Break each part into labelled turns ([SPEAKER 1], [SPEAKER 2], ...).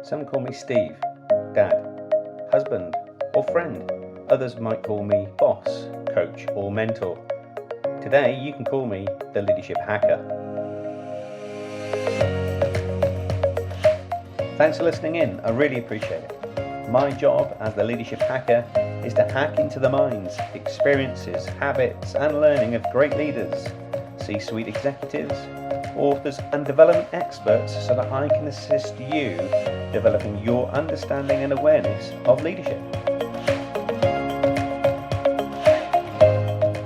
[SPEAKER 1] Some call me Steve, Dad, husband, or friend. Others might call me boss, coach, or mentor. Today you can call me the Leadership Hacker. Thanks for listening in, I really appreciate it. My job as the Leadership Hacker is to hack into the minds, experiences, habits and learning of great leaders, C-suite executives, authors and development experts so that I can assist you developing your understanding and awareness of leadership.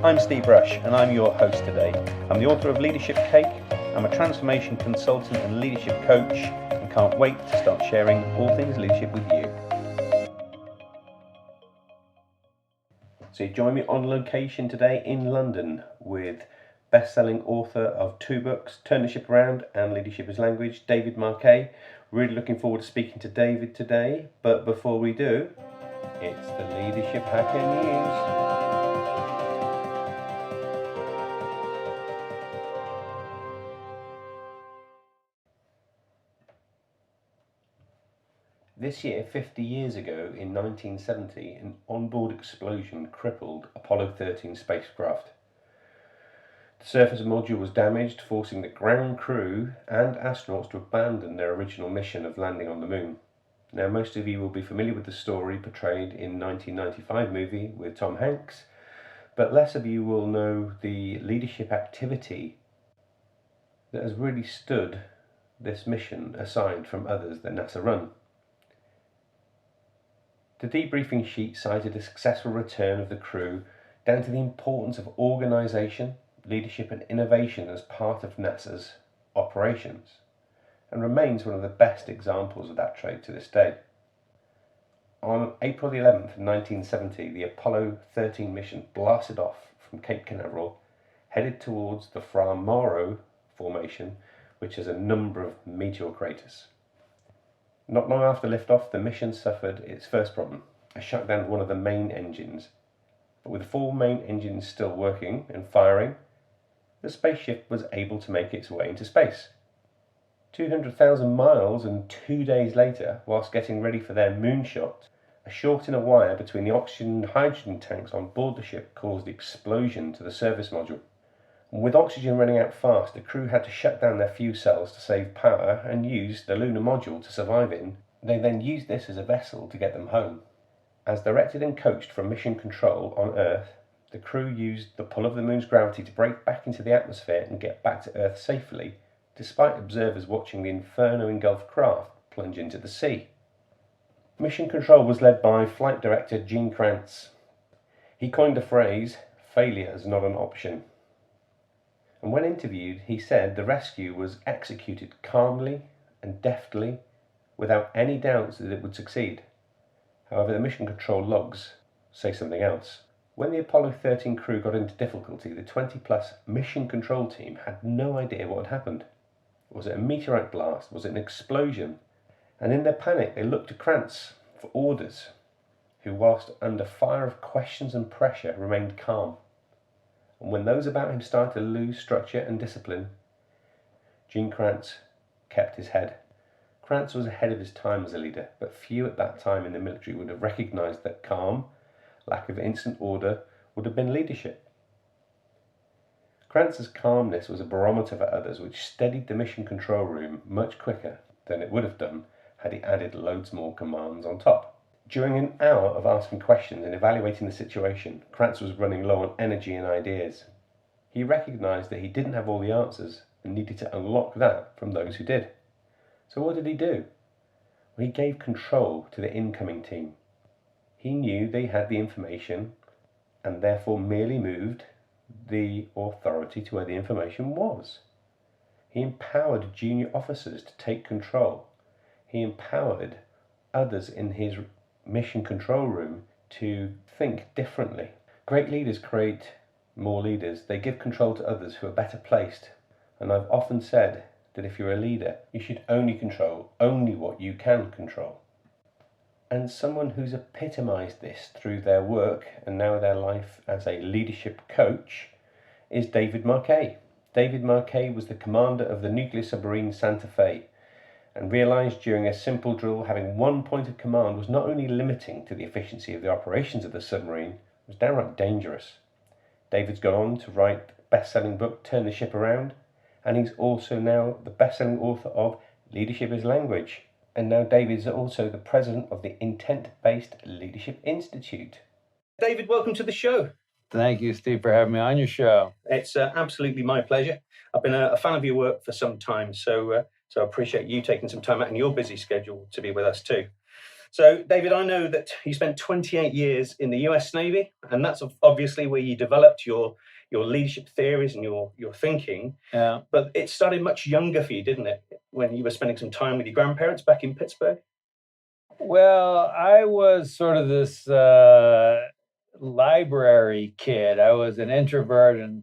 [SPEAKER 1] I'm Steve Rush and I'm your host today. I'm the author of Leadership Cake, I'm a transformation consultant and leadership coach and can't wait to start sharing all things leadership with you. So you join me on location today in London with best-selling author of 2 books, Turn the Ship Around and Leadership as Language, David Marquet. Really looking forward to speaking to David today, but before we do, it's the Leadership Hacker News. This year, 50 years ago, in 1970, an onboard explosion crippled Apollo 13 spacecraft. The surface module was damaged, forcing the ground crew and astronauts to abandon their original mission of landing on the moon. Now, most of you will be familiar with the story portrayed in 1995 movie with Tom Hanks, but less of you will know the leadership activity that has really stood this mission aside from others that NASA run. The debriefing sheet cited a successful return of the crew down to the importance of organisation, leadership and innovation as part of NASA's operations, and remains one of the best examples of that trait to this day. On April the 11th, 1970, the Apollo 13 mission blasted off from Cape Canaveral, headed towards the Fra Mauro formation, which has a number of meteor craters. Not long after liftoff, the mission suffered its first problem, a shutdown of one of the main engines. But with 4 main engines still working and firing, the spaceship was able to make its way into space. 200,000 miles and 2 days later, whilst getting ready for their moonshot, a short in a wire between the oxygen and hydrogen tanks on board the ship caused the explosion to the service module. And with oxygen running out fast, the crew had to shut down their fuel cells to save power and use the lunar module to survive in. They then used this as a vessel to get them home. As directed and coached from mission control on Earth, the crew used the pull of the moon's gravity to break back into the atmosphere and get back to Earth safely, despite observers watching the inferno-engulfed craft plunge into the sea. Mission control was led by Flight Director Gene Kranz. He coined the phrase, "failure is not an option." And when interviewed, he said the rescue was executed calmly and deftly, without any doubts that it would succeed. However, the mission control logs say something else. When the Apollo 13 crew got into difficulty, the 20-plus mission control team had no idea what had happened. Was it a meteorite blast? Was it an explosion? And in their panic, they looked to Krantz for orders, who, whilst under fire of questions and pressure, remained calm. And when those about him started to lose structure and discipline, Gene Kranz kept his head. Kranz was ahead of his time as a leader, but few at that time in the military would have recognised that calm, lack of instant order, would have been leadership. Kranz's calmness was a barometer for others, which steadied the mission control room much quicker than it would have done had he added loads more commands on top. During an hour of asking questions and evaluating the situation, Kranz was running low on energy and ideas. He recognised that he didn't have all the answers and needed to unlock that from those who did. So what did he do? Well, he gave control to the incoming team. He knew they had the information and therefore merely moved the authority to where the information was. He empowered junior officers to take control. He empowered others in his mission control room to think differently. Great leaders create more leaders. They give control to others who are better placed. And I've often said that if you're a leader, you should only control what you can control. And someone who's epitomised this through their work and now their life as a leadership coach is David Marquet. David Marquet was the commander of the nuclear submarine Santa Fe, and realised during a simple drill having one point of command was not only limiting to the efficiency of the operations of the submarine, it was downright dangerous. David's gone on to write the best-selling book Turn the Ship Around, and he's also now the best-selling author of Leadership is Language. And now David's also the president of the Intent-Based Leadership Institute. David, welcome to the show.
[SPEAKER 2] Thank you, Steve, for having me on your show.
[SPEAKER 1] It's absolutely my pleasure. I've been a fan of your work for some time, so I appreciate you taking some time out in your busy schedule to be with us too. So, David, I know that you spent 28 years in the US Navy, and that's obviously where you developed your leadership theories and your thinking.
[SPEAKER 2] Yeah.
[SPEAKER 1] But it started much younger for you, didn't it, when you were spending some time with your grandparents back in Pittsburgh?
[SPEAKER 2] Well, I was sort of this library kid. I was an introvert, and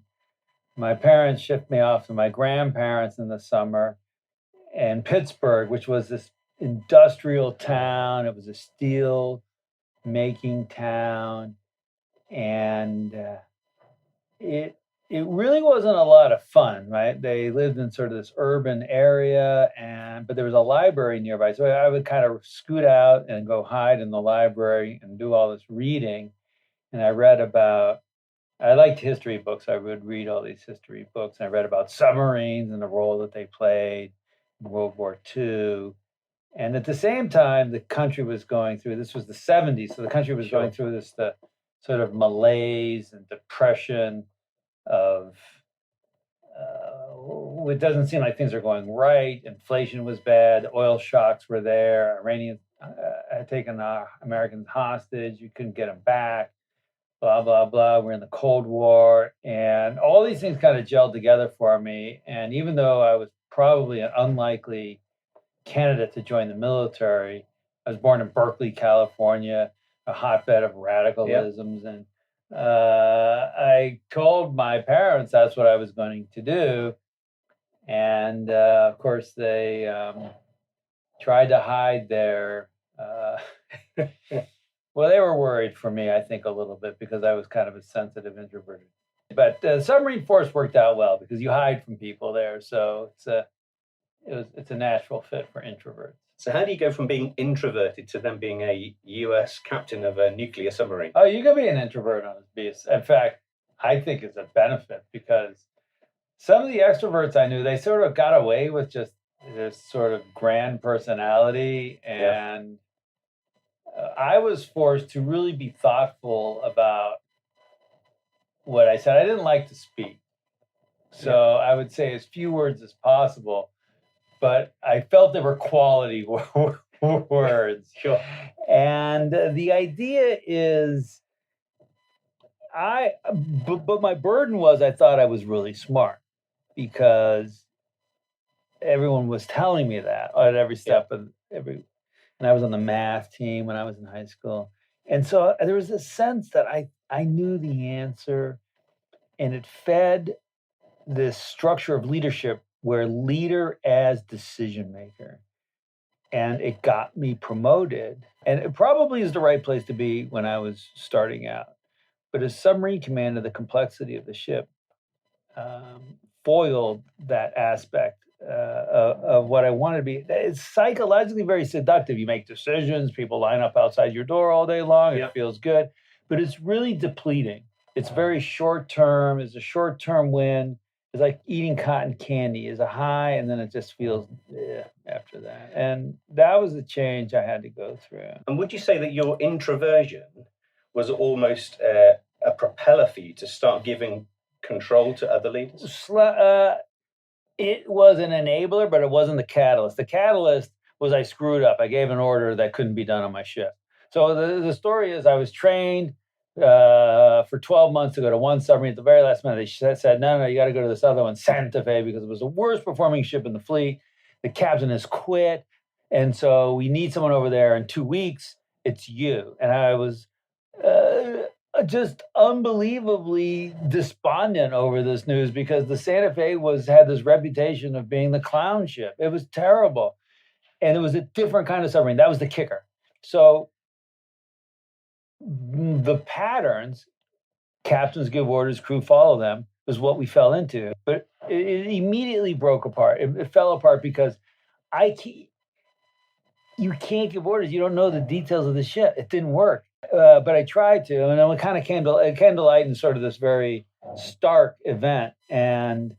[SPEAKER 2] my parents shipped me off to my grandparents in the summer in Pittsburgh, which was this industrial town. It was a steel making town, and it really wasn't a lot of fun, right? They lived in sort of this urban area, but there was a library nearby, so I would kind of scoot out and go hide in the library and do all this reading. And I liked history books. I would read all these history books, and I read about submarines and the role that they played in World War II. And at the same time, the country was going through, this was the 70s, so the country was going through the sort of malaise and depression of, it doesn't seem like things are going right. Inflation was bad. Oil shocks were there. Iranians had taken Americans hostage. You couldn't get them back. Blah, blah, blah. We're in the Cold War. And all these things kind of gelled together for me. And even though I was probably an unlikely candidate to join the military, I was born in Berkeley, California, a hotbed of radicalisms. Yep. And I told my parents that's what I was going to do. And of course, they tried to hide their. Well, they were worried for me, I think, a little bit because I was kind of a sensitive introvert. But submarine force worked out well because you hide from people there, so it's a natural fit for introverts. So how do you go from being introverted to then being a U.S. captain of a nuclear submarine? Oh, you can be an introvert on this beast. In fact, I think it's a benefit because some of the extroverts I knew, they sort of got away with just this sort of grand personality. And I was forced to really be thoughtful about what I said. I didn't like to speak. So I would say as few words as possible. But I felt there were quality words. Sure. And the idea is, but my burden was I thought I was really smart because everyone was telling me that at every step of and I was on the math team when I was in high school. And so there was a sense that I knew the answer, and it fed this structure of leadership where leader as decision maker. And it got me promoted. And it probably is the right place to be when I was starting out. But as submarine commander, the complexity of the ship foiled that aspect of what I wanted to be. It's psychologically very seductive. You make decisions, people line up outside your door all day long, it feels good. But it's really depleting. It's very short term, it's a short term win. It's like eating cotton candy. It's a high, and then it just feels after that. And that was the change I had to go through. And would you say that your introversion was almost a propeller for you to start giving control to other leaders? It was an enabler, but it wasn't the catalyst. The catalyst was I screwed up. I gave an order that couldn't be done on my ship. So the story is I was trained for 12 months to go to one submarine. At the very last minute, they said, no, you got to go to this other one, Santa Fe, because it was the worst performing ship in the fleet. The captain has quit. And so we need someone over there in 2 weeks. It's you. And I was just unbelievably despondent over this news because the Santa Fe had this reputation of being the clown ship. It was terrible. And it was a different kind of submarine. That was the kicker. So the patterns, captains give orders, crew follow them, was what we fell into. But it immediately broke apart. It fell apart because you can't give orders. You don't know the details of the ship. It didn't work. But I tried to, and then it kind of came to light in sort of this very stark event, and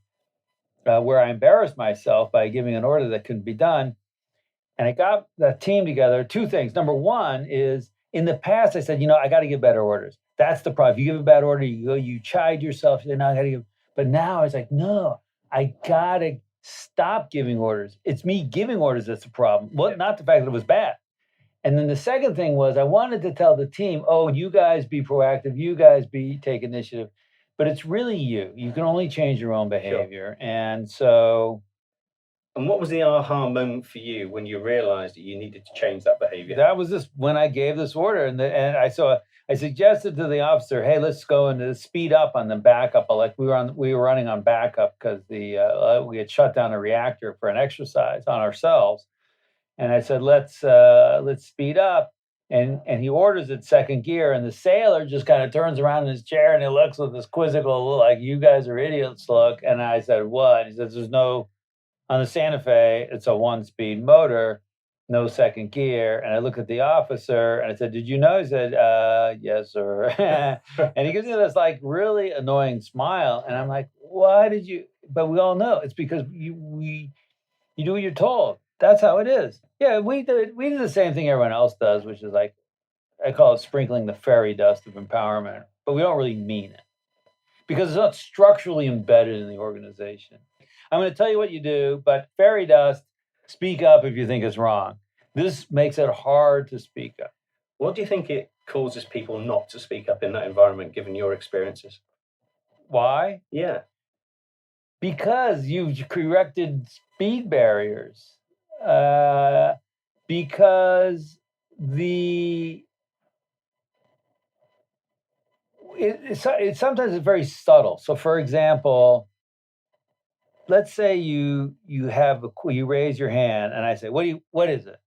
[SPEAKER 2] where I embarrassed myself by giving an order that couldn't be done. And I got the team together. Two things. Number one is, in the past, I said, I got to give better orders. That's the problem. If you give a bad order, you chide yourself. You say, no, I got to give. But now it's like, no, I got to stop giving orders. It's me giving orders that's the problem. Well, not the fact that it was bad. And then the second thing was, I wanted to tell the team, oh, you guys be proactive, you guys take initiative. But it's really you. You can only change your own behavior. Sure. And so.
[SPEAKER 1] And what was the aha moment for you when you realized that you needed to change that behavior?
[SPEAKER 2] That was when I gave this order. And I suggested to the officer, hey, let's go and speed up on the backup. Like we were running on backup because we had shut down a reactor for an exercise on ourselves. And I said, let's speed up. And he orders it second gear, and the sailor just kind of turns around in his chair and he looks with this quizzical, like, you guys are idiots look. And I said, what? He says, on the Santa Fe, it's a 1-speed motor, no second gear. And I looked at the officer and I said, did you know? He said, yes, sir. And he gives me this like really annoying smile. And I'm like, why did you? But we all know it's because you do what you're told. That's how it is. Yeah, we do the same thing everyone else does, which is like, I call it sprinkling the fairy dust of empowerment, but we don't really mean it because it's not structurally embedded in the organization. I'm going to tell you what you do, but fairy dust, speak up if you think it's wrong. This makes it hard to speak up.
[SPEAKER 1] What do you think it causes people not to speak up in that environment, given your experiences?
[SPEAKER 2] Why?
[SPEAKER 1] Yeah.
[SPEAKER 2] Because you've erected speed barriers. Because sometimes it's very subtle. So, for example, let's say you raise your hand, and I say, "What is it?"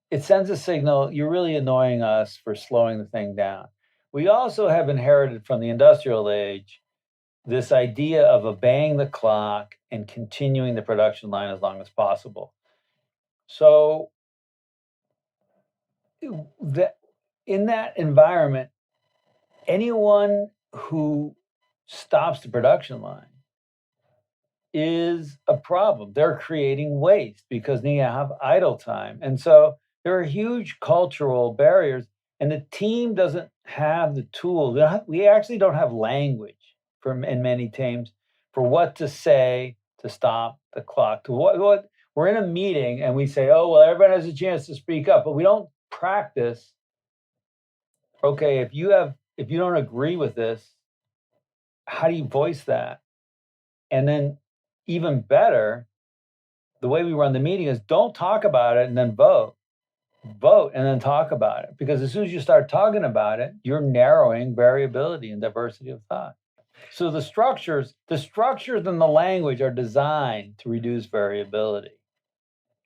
[SPEAKER 2] It sends a signal. You're really annoying us for slowing the thing down. We also have inherited from the industrial age this idea of obeying the clock and continuing the production line as long as possible. So in that environment, anyone who stops the production line is a problem. They're creating waste because they have idle time. And so there are huge cultural barriers, and the team doesn't have the tools. We actually don't have language in many teams for what to say to stop the clock. To what we're in a meeting and we say, oh, well, everyone has a chance to speak up, but we don't practice. Okay, if you don't agree with this, how do you voice that? And then even better, the way we run the meeting is don't talk about it and then vote and then talk about it. Because as soon as you start talking about it, you're narrowing variability and diversity of thought. So the structures and the language are designed to reduce variability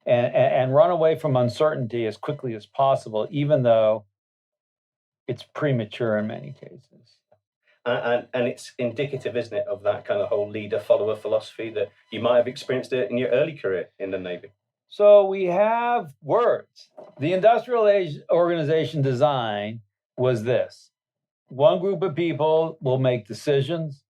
[SPEAKER 2] and run away from uncertainty as quickly as possible, even though it's premature in many cases.
[SPEAKER 1] And it's indicative, isn't it, of that kind of whole leader-follower philosophy that you might have experienced it in your early career in the Navy.
[SPEAKER 2] So we have words. The industrial age organization design was this. One group of people will make decisions,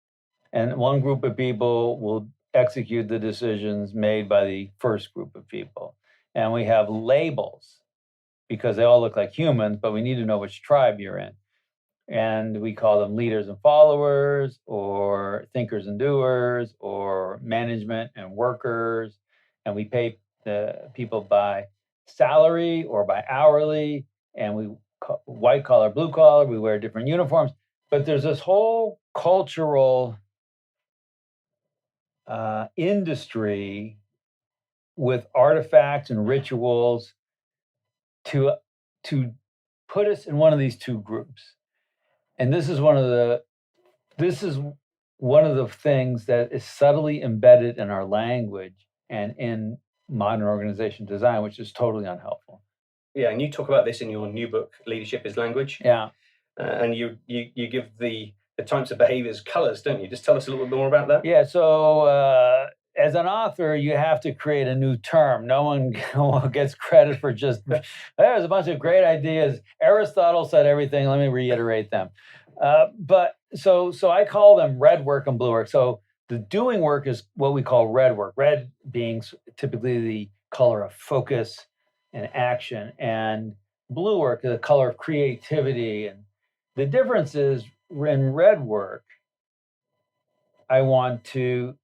[SPEAKER 2] and one group of people will execute the decisions made by the first group of people. And we have labels because they all look like humans, but we need to know which tribe you're in. And we call them leaders and followers, or thinkers and doers, or management and workers. And we pay the people by salary or by hourly, and we white collar, blue collar, we wear different uniforms. But there's this whole cultural industry with artifacts and rituals to put us in one of these two groups. And this is one of the things that is subtly embedded in our language and in modern organization design, which is totally unhelpful.
[SPEAKER 1] Yeah, and you talk about this in your new book, Leadership is Language.
[SPEAKER 2] Yeah.
[SPEAKER 1] And you give the types of behaviors colors, don't you? Just tell us a little bit more about that.
[SPEAKER 2] Yeah, so as an author, you have to create a new term. No one gets credit for just, there's a bunch of great ideas. Aristotle said everything. Let me reiterate them. But so I call them red work and blue work. So the doing work is what we call red work. Red being typically the color of focus and action, and blue work is the color of creativity. And the difference is in red work, I want to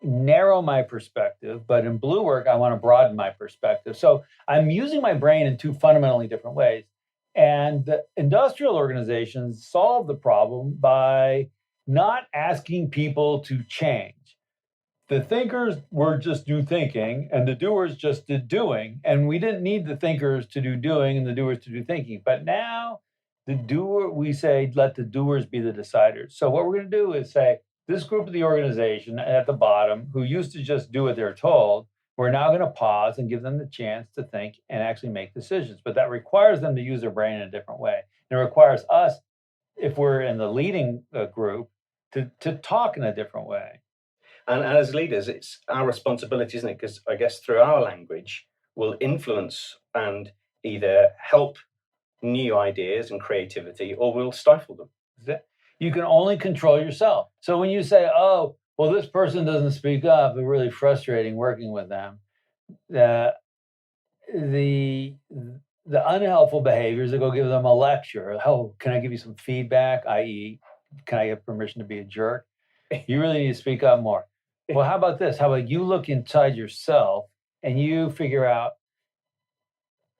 [SPEAKER 2] narrow my perspective, but in blue work, I want to broaden my perspective. So I'm using my brain in two fundamentally different ways. And the industrial organizations solve the problem by not asking people to change. The thinkers were just do thinking, and the doers just did doing. And we didn't need the thinkers to do doing and the doers to do thinking. But now we say, let the doers be the deciders. So what we're going to do is say, this group of the organization at the bottom, who used to just do what they're told, we're now going to pause and give them the chance to think and actually make decisions. But that requires them to use their brain in a different way. And it requires us, if we're in the leading group, to talk in a different way.
[SPEAKER 3] And as leaders, it's our responsibility, isn't it? Because I guess through our language, we'll influence and either help new ideas and creativity, or we'll stifle them.
[SPEAKER 2] You can only control yourself. So when you say, oh, well, this person doesn't speak up, it's really frustrating working with them. The unhelpful behaviors that go give them a lecture. Oh, can I give you some feedback? I.e., can I get permission to be a jerk? You really need to speak up more. Well, how about this? How about you look inside yourself and you figure out,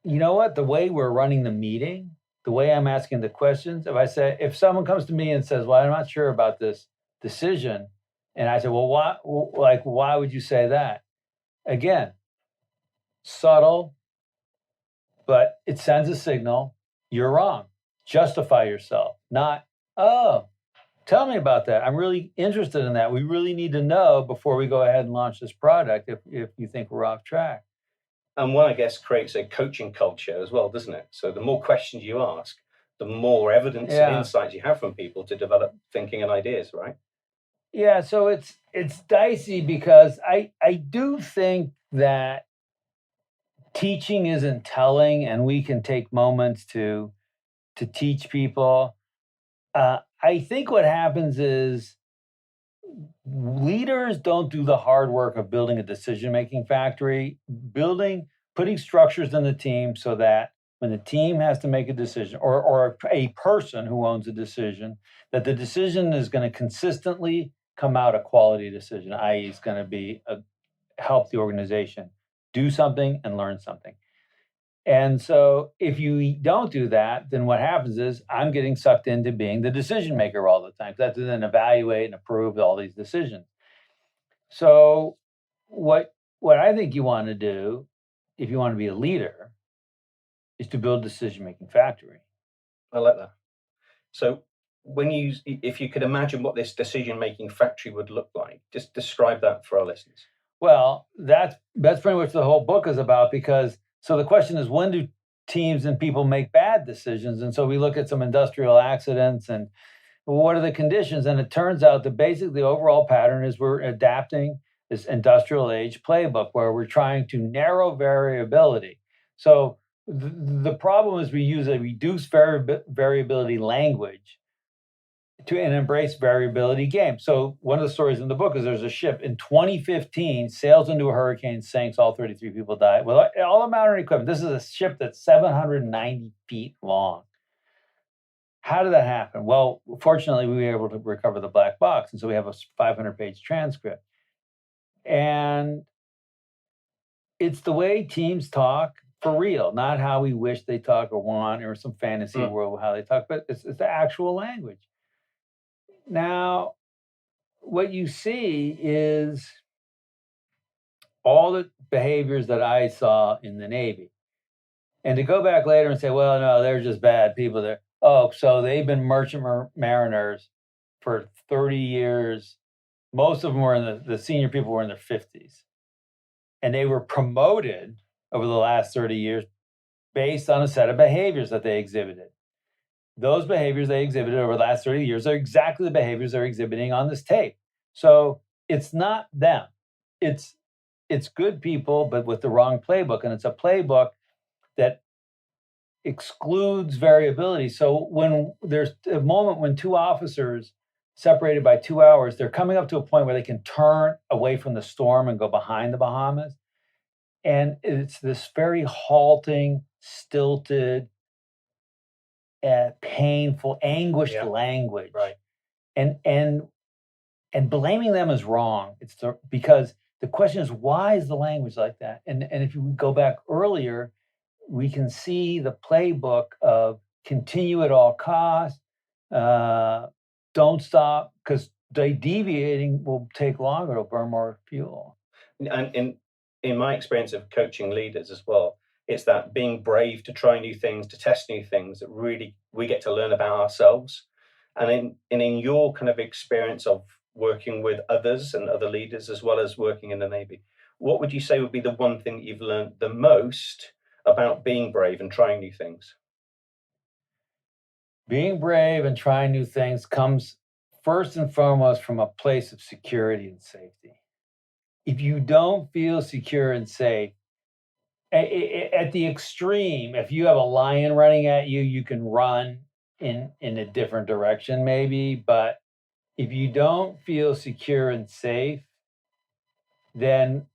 [SPEAKER 2] you know what, the way we're running the meeting, the way I'm asking the questions, if someone comes to me and says, well, I'm not sure about this decision, and I say, well, why would you say that? Again, subtle, but it sends a signal, you're wrong. Justify yourself, not, oh, tell me about that. I'm really interested in that. We really need to know before we go ahead and launch this product if you think we're off track.
[SPEAKER 3] And one, I guess, creates a coaching culture as well, doesn't it? So the more questions you ask, the more evidence and insights you have from people to develop thinking and ideas, right?
[SPEAKER 2] Yeah, so it's dicey because I do think that teaching isn't telling, and we can take moments to teach people. I think what happens is leaders don't do the hard work of building a decision-making factory, putting structures in the team so that when the team has to make a decision, or a person who owns a decision, that the decision is going to consistently come out a quality decision, i.e. it's going to be help the organization do something and learn something. And so if you don't do that, then what happens is I'm getting sucked into being the decision maker all the time. So I have to then evaluate and approve all these decisions. So what I think you want to do, if you want to be a leader, is to build a decision-making factory.
[SPEAKER 3] I like that. So if you could imagine what this decision-making factory would look like, just describe that for our listeners.
[SPEAKER 2] Well, that's pretty much the whole book is about, because so the question is, when do teams and people make bad decisions? And so we look at some industrial accidents and what are the conditions? And it turns out that basically the overall pattern is we're adapting this industrial age playbook where we're trying to narrow variability. So the problem is we use a reduced variability language to an embrace variability game. So one of the stories in the book is there's a ship in 2015 sails into a hurricane, sinks, all 33 people die. Well, all the modern equipment. This is a ship that's 790 feet long. How did that happen? Well, fortunately, we were able to recover the black box, and so we have a 500-page transcript. And it's the way teams talk for real, not how we wish they talk or want, or some fantasy world how they talk, but it's the actual language. Now, what you see is all the behaviors that I saw in the Navy. And to go back later and say, well, no, they're just bad people there. Oh, so they've been merchant mariners for 30 years. Most of them were the senior people were in their 50s. And they were promoted over the last 30 years based on a set of behaviors that they exhibited. Those behaviors they exhibited over the last 30 years are exactly the behaviors they're exhibiting on this tape. So it's not them. it's good people, but with the wrong playbook, and it's a playbook that excludes variability. So when there's a moment when two officers separated by 2 hours, they're coming up to a point where they can turn away from the storm and go behind the Bahamas. And it's this very halting, stilted, painful, anguished language.
[SPEAKER 3] Right.
[SPEAKER 2] And blaming them is wrong. Because the question is, why is the language like that? And if you go back earlier, we can see the playbook of continue at all costs, don't stop, because deviating will take longer, it'll burn more fuel.
[SPEAKER 3] And in my experience of coaching leaders as well, it's that being brave to try new things, to test new things, that really we get to learn about ourselves. And in your kind of experience of working with others and other leaders, as well as working in the Navy, what would you say would be the one thing that you've learned the most about being brave and trying new things?
[SPEAKER 2] Being brave and trying new things comes first and foremost from a place of security and safety. If you don't feel secure and safe, at the extreme, if you have a lion running at you, you can run in a different direction maybe. But if you don't feel secure and safe, then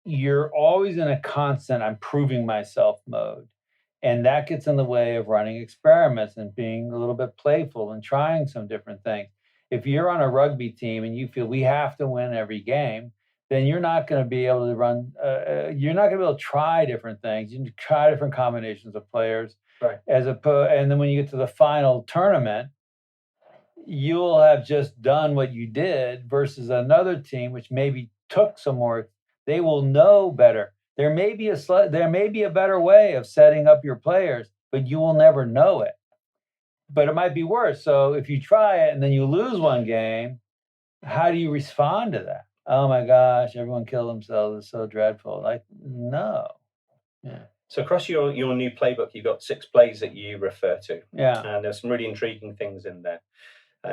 [SPEAKER 2] you're always in a constant I'm proving myself mode. And that gets in the way of running experiments and being a little bit playful and trying some different things. If you're on a rugby team and you feel we have to win every game, then you're not going to be able to run. You're not going to be able to try different things. You can try different combinations of players.
[SPEAKER 3] Right.
[SPEAKER 2] And then when you get to the final tournament, you'll have just done what you did versus another team, which maybe took some more. They will know better. There may be a better way of setting up your players, but you will never know it. But it might be worse. So if you try it and then you lose one game, how do you respond to that? Oh my gosh, everyone killed themselves. It's so dreadful. Like, no. Yeah.
[SPEAKER 3] So across your new playbook, you've got 6 plays that you refer to.
[SPEAKER 2] Yeah.
[SPEAKER 3] And there's some really intriguing things in there.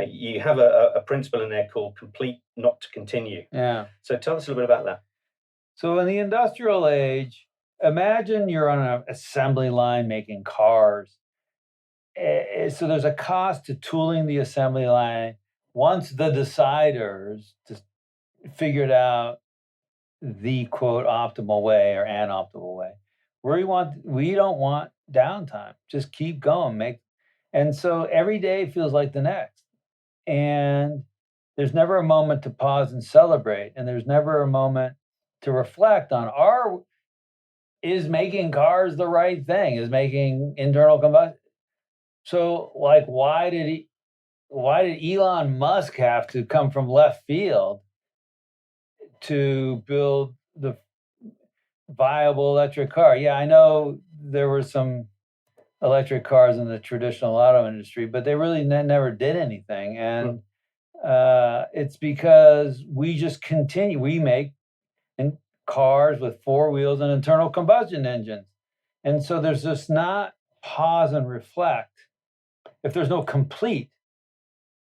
[SPEAKER 3] You have a principle in there called complete, not to continue.
[SPEAKER 2] Yeah.
[SPEAKER 3] So tell us a little bit about that.
[SPEAKER 2] So in the industrial age, imagine you're on an assembly line making cars. So there's a cost to tooling the assembly line. Once the deciders just figured out the quote optimal way or an optimal way, we don't want downtime. Just keep going. And so every day feels like the next. And there's never a moment to pause and celebrate. And there's never a moment to reflect on is making cars the right thing? Is making internal combustion? So like, why did Elon Musk have to come from left field to build the viable electric car? Yeah, I know there were some electric cars in the traditional auto industry, but they really never did anything. And it's because we just continue. We make cars with 4 wheels and internal combustion engines. And so there's just not pause and reflect. If there's no complete,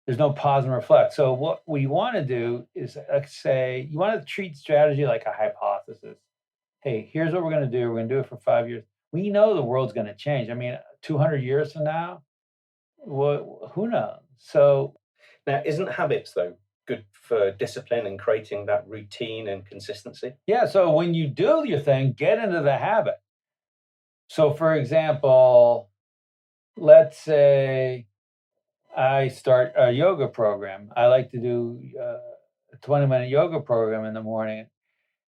[SPEAKER 2] there's no pause and reflect. So what we want to do is say, you want to treat strategy like a hypothesis. Hey, here's what we're going to do. We're going to do it for 5 years. We know the world's going to change. I mean, 200 years from now, who knows? So
[SPEAKER 3] now, isn't habits, though, good for discipline and creating that routine and consistency?
[SPEAKER 2] Yeah, so when you do your thing, get into the habit. So for example, let's say I start a yoga program. I like to do a 20-minute yoga program in the morning.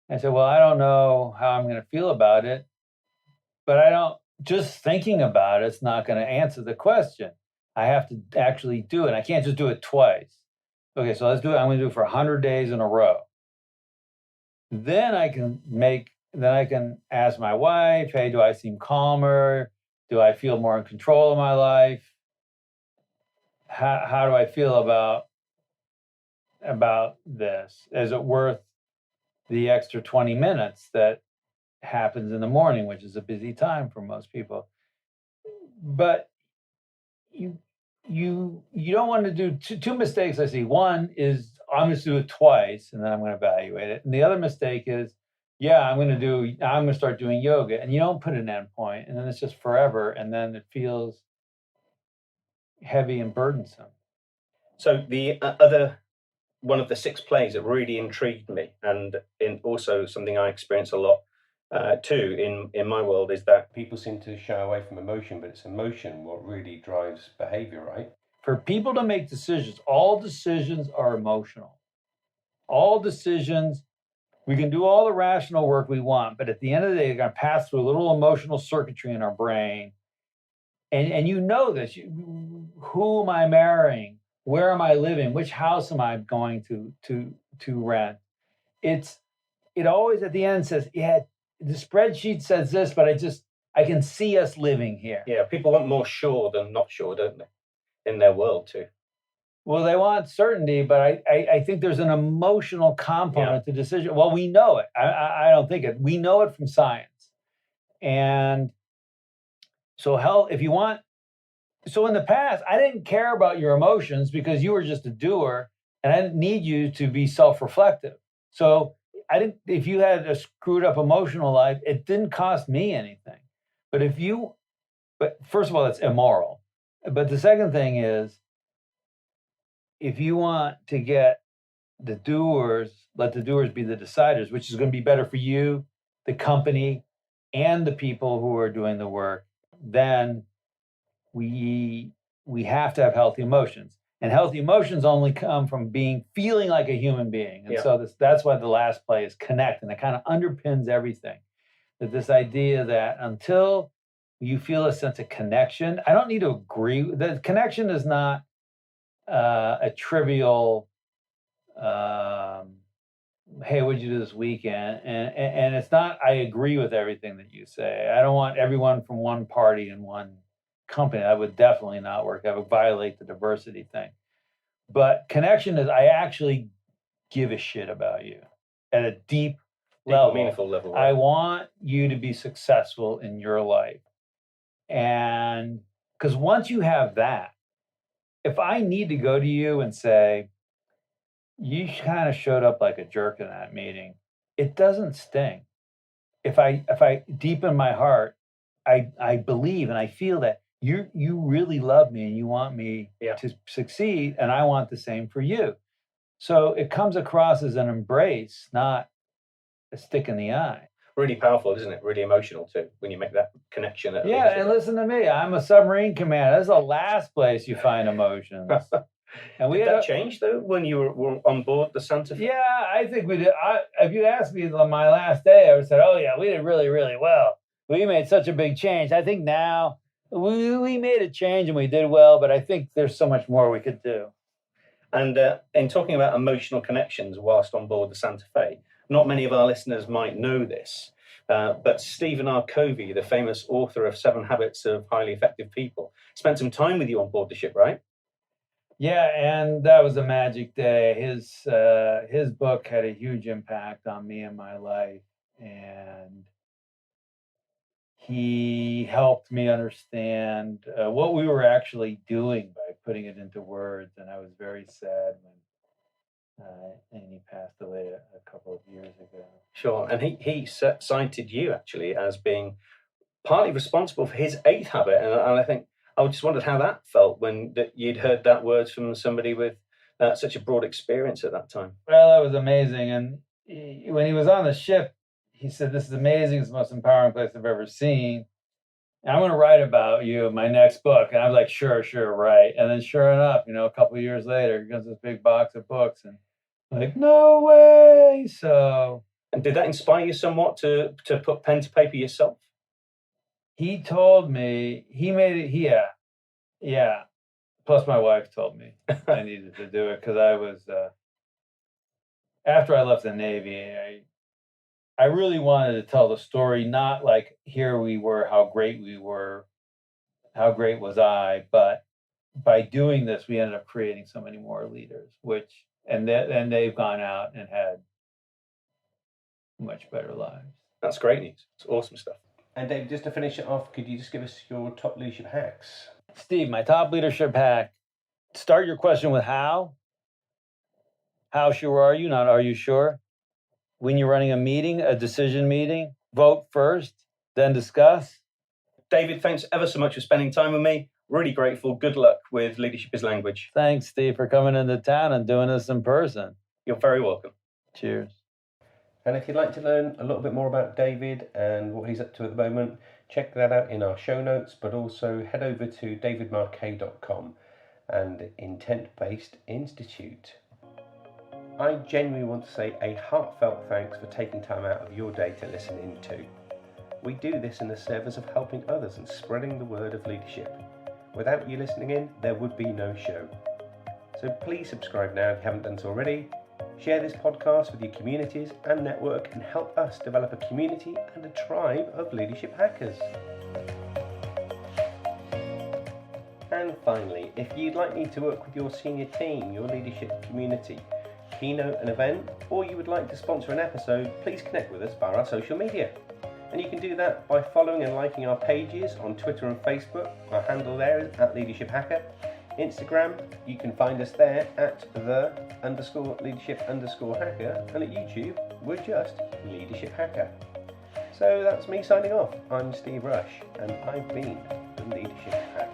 [SPEAKER 2] I said, well, I don't know how I'm going to feel about it, but just thinking about it's not going to answer the question. I have to actually do it. I can't just do it twice. Okay, so let's do it. I'm going to do it for 100 days in a row. Then I can ask my wife, hey, do I seem calmer? Do I feel more in control of my life? How do I feel about this? Is it worth the extra 20 minutes that happens in the morning, which is a busy time for most people? But you don't want to do two mistakes I see. One is I'm going to do it twice and then I'm going to evaluate it. And the other mistake is, I'm going to start doing yoga, and you don't put an end point, and then it's just forever, and then it feels heavy and burdensome.
[SPEAKER 3] So the other one of the 6 plays that really intrigued me, and also something I experience a lot too in my world, is that
[SPEAKER 1] People seem to shy away from emotion, but it's emotion what really drives behavior, right?
[SPEAKER 2] For people to make decisions, all decisions are emotional. All decisions, we can do all the rational work we want, but at the end of the day, they're going to pass through a little emotional circuitry in our brain. And you know this. Who am I marrying? Where am I living? Which house am I going to rent? It always at the end says, the spreadsheet says this, but I can see us living here.
[SPEAKER 3] Yeah, people want more sure than not sure, don't they? In their world too.
[SPEAKER 2] Well, they want certainty, but I think there's an emotional component to decision. Well, we know it. I don't think it. We know it from science. And so so in the past, I didn't care about your emotions because you were just a doer, and I didn't need you to be self-reflective. So if you had a screwed up emotional life, it didn't cost me anything. But first of all, it's immoral. But the second thing is, if you want to get the doers, let the doers be the deciders, which is going to be better for you, the company, and the people who are doing the work, then we have to have healthy emotions. And healthy emotions only come from feeling like a human being. And so that's why the last play is connect, and it kind of underpins everything. That this idea that until you feel a sense of connection, I don't need to agree. The connection is not a trivial, hey, what'd you do this weekend? And it's not, I agree with everything that you say. I don't want everyone from one party and one company. That would definitely not work. That would violate the diversity thing. But connection is, I actually give a shit about you at a deep level,
[SPEAKER 3] meaningful level. Right?
[SPEAKER 2] I want you to be successful in your life. And because once you have that, if I need to go to you and say, you kind of showed up like a jerk in that meeting, it doesn't sting. If I deep in my heart, I believe and I feel that you really love me and you want me to succeed, and I want the same for you. So it comes across as an embrace, not a stick in the eye.
[SPEAKER 3] Really powerful, isn't it? Really emotional too, when you make that connection.
[SPEAKER 2] And listen to me. I'm a submarine commander. That's the last place you find emotions. And
[SPEAKER 3] did that change though when you were on board the Santa Fe?
[SPEAKER 2] Yeah, I think we did. If you asked me on my last day, I would have said, "Oh yeah, we did really, really well. We made such a big change." I think now we made a change and we did well, but I think there's so much more we could do.
[SPEAKER 3] And in talking about emotional connections whilst on board the Santa Fe, not many of our listeners might know this, but Stephen R. Covey, the famous author of 7 Habits of Highly Effective People, spent some time with you on board the ship, right?
[SPEAKER 2] Yeah, and that was a magic day. His book had a huge impact on me and my life, and he helped me understand what we were actually doing by putting it into words. And I was very sad when he passed away a couple of years ago.
[SPEAKER 3] Sure, and he cited you actually as being partly responsible for his 8th habit, and I think I just wondered how that felt when you'd heard that words from somebody with such a broad experience at that time.
[SPEAKER 2] Well, that was amazing. And when he was on the ship, he said, "This is amazing. It's the most empowering place I've ever seen. And I'm going to write about you in my next book." And I was like, sure, right. And then sure enough, a couple of years later, here comes this big box of books. And I'm like, no way. So.
[SPEAKER 3] And did that inspire you somewhat to put pen to paper yourself?
[SPEAKER 2] He told me, he made it, yeah. Plus my wife told me I needed to do it because I was, after I left the Navy, I really wanted to tell the story, not like here we were, how great we were, how great was I, but by doing this, we ended up creating so many more leaders, and they've gone out and had much better lives.
[SPEAKER 3] That's great news. It's awesome stuff.
[SPEAKER 1] And Dave, just to finish it off, could you just give us your top leadership hacks?
[SPEAKER 2] Steve, my top leadership hack, start your question with how. How sure are you? Not are you sure? When you're running a meeting, a decision meeting, vote first, then discuss.
[SPEAKER 3] David, thanks ever so much for spending time with me. Really grateful. Good luck with Leadership is Language.
[SPEAKER 2] Thanks, Steve, for coming into town and doing this in person.
[SPEAKER 3] You're very welcome.
[SPEAKER 2] Cheers.
[SPEAKER 1] And if you'd like to learn a little bit more about David and what he's up to at the moment, check that out in our show notes, but also head over to davidmarquet.com and Intent Based Institute. I genuinely want to say a heartfelt thanks for taking time out of your day to listen in to. We do this in the service of helping others and spreading the word of leadership. Without you listening in, there would be no show. So please subscribe now if you haven't done so already. Share this podcast with your communities and network and help us develop a community and a tribe of leadership hackers. And finally, if you'd like me to work with your senior team, your leadership community, keynote an event, or you would like to sponsor an episode, please connect with us via our social media. And you can do that by following and liking our pages on Twitter and Facebook. Our handle there is @LeadershipHacker. Instagram, you can find us there at @the_leadership_hacker. And at YouTube, we're just Leadership Hacker. So that's me signing off. I'm Steve Rush, and I've been the Leadership Hacker.